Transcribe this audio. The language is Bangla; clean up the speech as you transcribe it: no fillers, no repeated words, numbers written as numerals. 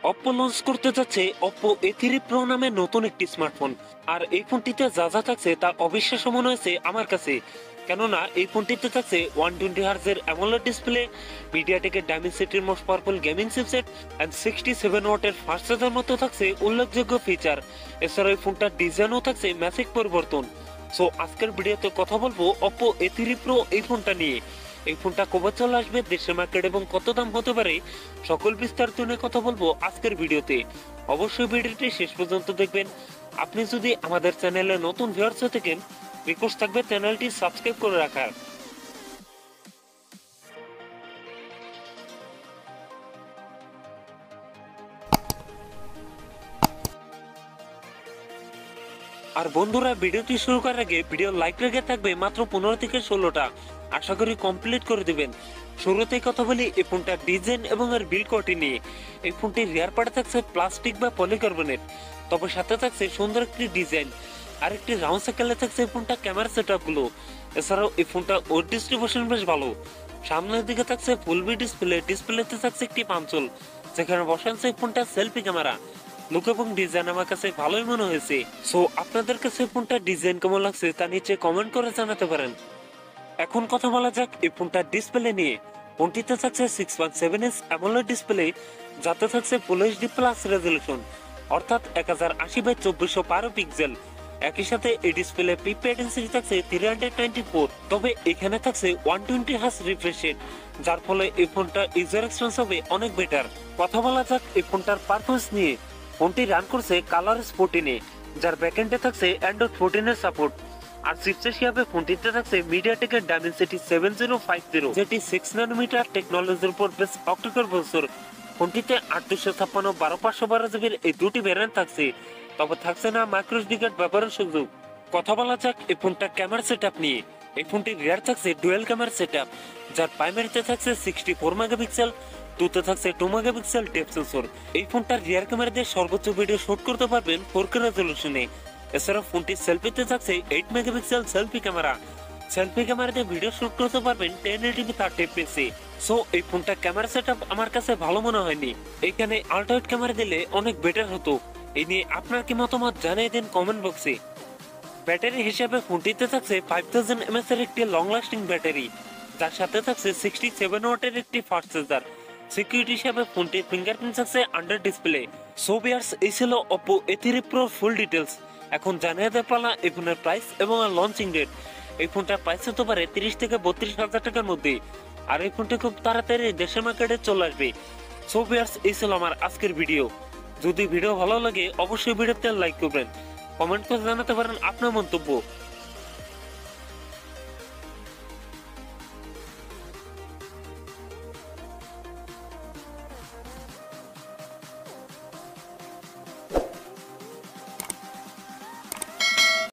অপ্পো লঞ্চ করতে যাচ্ছে অপ্পো A3 Pro নামে নতুন একটি স্মার্টফোন। আর এই ফোনটিতে যা যা থাকছে তা অবিশ্বাস্য মনে হয়েছে আমার কাছে, কেননা এই ফোনটিতে থাকছে 120 হার্জের অ্যামোলেড ডিসপ্লে, মিডিয়াটেকের ডায়মেনসিটির most powerful gaming chipset and 67 ওয়াটের ফাস্ট চার্জার মতো থাকছে উল্লেখযোগ্য ফিচার। এছাড়া এই ফোনটার ডিজাইনও থাকছে ম্যাসিভ পরিবর্তন। সো আজকের ভিডিওতে কথা বলবো অপ্পো A3 Pro এই ফোনটা নিয়ে। এই ফোনটা কবে চলে আসবে, দেশের মার্কেট এবং কত দাম হতে পারে, সকল বিস্তারিত নিয়ে কথা বলবো আজকের ভিডিওতে। অবশ্যই ভিডিওটি শেষ পর্যন্ত দেখবেন। আপনি যদি আমাদের চ্যানেলে নতুন ভিউয়ার্স হয়ে থাকেন, রিকোয়েস্ট থাকবে চ্যানেলটি সাবস্ক্রাইব করে রাখার। আর বন্ধুরা, ভিডিওটি শুরু করার আগে ভিডিও লাইক রেখে থাকবে মাত্র 15 থেকে 16টা, আশা করি কমপ্লিট করে দিবেন। শুরুতেই কথা বলি এই ফোনটার ডিজাইন এবং এর বিল্ড কোয়ালিটি নিয়ে। এই ফোনটির রিয়ার পার্টে থাকছে প্লাস্টিক বা পলিকার্বনেট, তবে সাথে থাকছে সুন্দর একটি ডিজাইন। আর একটি রাউন্ড সাইকেলে থাকছে এই ফোনটা ক্যামেরা সেটআপ গুলো। এছাড়াও এই ফোনটা ওয়েট ডিস্ট্রিবিউশন বেশ ভালো। সামনের দিকে থাকছে ফুল বি ডিসপ্লেতে থাকছে একটি পাঞ্চল, যেখানে বসানো এই ফোনটা সেলফি ক্যামেরা। লুক এবং ডিজাইন আমার কাছে ভালোই মনে হয়েছে। সো আপনাদের কাছে ফোনটার ডিজাইন কেমন লাগছে তা নিচে কমেন্ট করে জানাতে পারেন। এখন কথা বলা যাক এই ফোনটার ডিসপ্লে নিয়ে। ফোনটিতে থাকছে 6.7 ইঞ্চ অ্যামোলেড ডিসপ্লে, যাতে থাকছে ফুল এইচডি প্লাস রেজলিউশন, অর্থাৎ 1080x2412 পিক্সেল। একই সাথে এই ডিসপ্লে পিক ডেনসিটি থাকছে 394, তবে এখানে থাকছে 120 হার্জ রিফ্রেশ রেট, যার ফলে এই ফোনটা ইউজার এক্সপিরিয়েন্স হবে অনেক বেটার। কথা বলা যাক এই ফোনটার পারফরম্যান্স নিয়ে। ফোনটি রান করছে কালারস 14-এ, যার ব্যাকএন্ডে থাকছে অ্যান্ড্রয়েড 14 এর সাপোর্ট। আর চিপসেট হিসেবে ফোনটিতে থাকছে মিডিয়াটেকের ডায়মেনসিটি 7050, যেটি 6 ন্যানোমিটার টেকনোলজির উপর বেস অক্টাকোর প্রসেসর। ফোনটিতে 856 12512 জিবির এই দুটি ভ্যারিয়েন্ট থাকছে, তবে থাকছে না মাইক্রো এসডি কার্ড ব্যবহারের সুযোগ। কথা বলা যাক এই ফোনটার ক্যামেরা সেটআপ নিয়ে। এই ফোনটির রিয়ার থাকছে ডুয়াল ক্যামেরা সেটআপ, যার প্রাইমারিতে থাকছে 64 মেগাপিক্সেল, টুতে থাকছে 2 মেগাপিক্সেল ডেপথ সেন্সর। এই ফোনটার রিয়ার ক্যামেরা দিয়ে সর্বোচ্চ ভিডিও শুট করতে পারবেন 4K রেজলিউশনে। এছাড়া ফোনটির সেলফিতে থাকছে 8 megapixel selfie camera. Selfie camera দিয়ে ভিডিও শুট করতে পারবেন 1080p 30fps। সো এই ফোনটা ক্যামেরা সেটআপ আমার কাছে ভালো মনে হয়নি, এখানে আল্ট্রাওয়াইড ক্যামেরা দিলে অনেক বেটার হতো। এই নিয়ে আপনার কি মতামত জানিয়ে দিন কমেন্ট বক্সে। ব্যাটারি হিসেবে ফোনটিতে থাকছে 5000 mAh এর একটি লং লাস্টিং ব্যাটারি, যার সাথে থাকছে 67 ওয়াটের একটি ফাস্ট চার্জার। সিকিউরিটি হিসেবে ফোনটির ফিঙ্গারপ্রিন্ট থাকছে আন্ডার ডিসপ্লে। সো ভিউয়ার্স, এই ছিল Oppo A3 Pro full details. এখন জানিয়ে দেওয়ার পালা এই ফোনের প্রাইস এবং লঞ্চিং ডেট। এই ফোনটার প্রাইস হতে পারে 30 থেকে 32 হাজার টাকার মধ্যে, আর এই ফোনটি খুব তাড়াতাড়ি দেশের মার্কেটে চলে আসবে। সো ভিউয়ার্স, এই ছিল আমার আজকের ভিডিও। যদি ভিডিও ভালো লাগে অবশ্যই ভিডিওতে লাইক করবেন, কমেন্ট করে জানাতে পারেন আপনার মন্তব্য।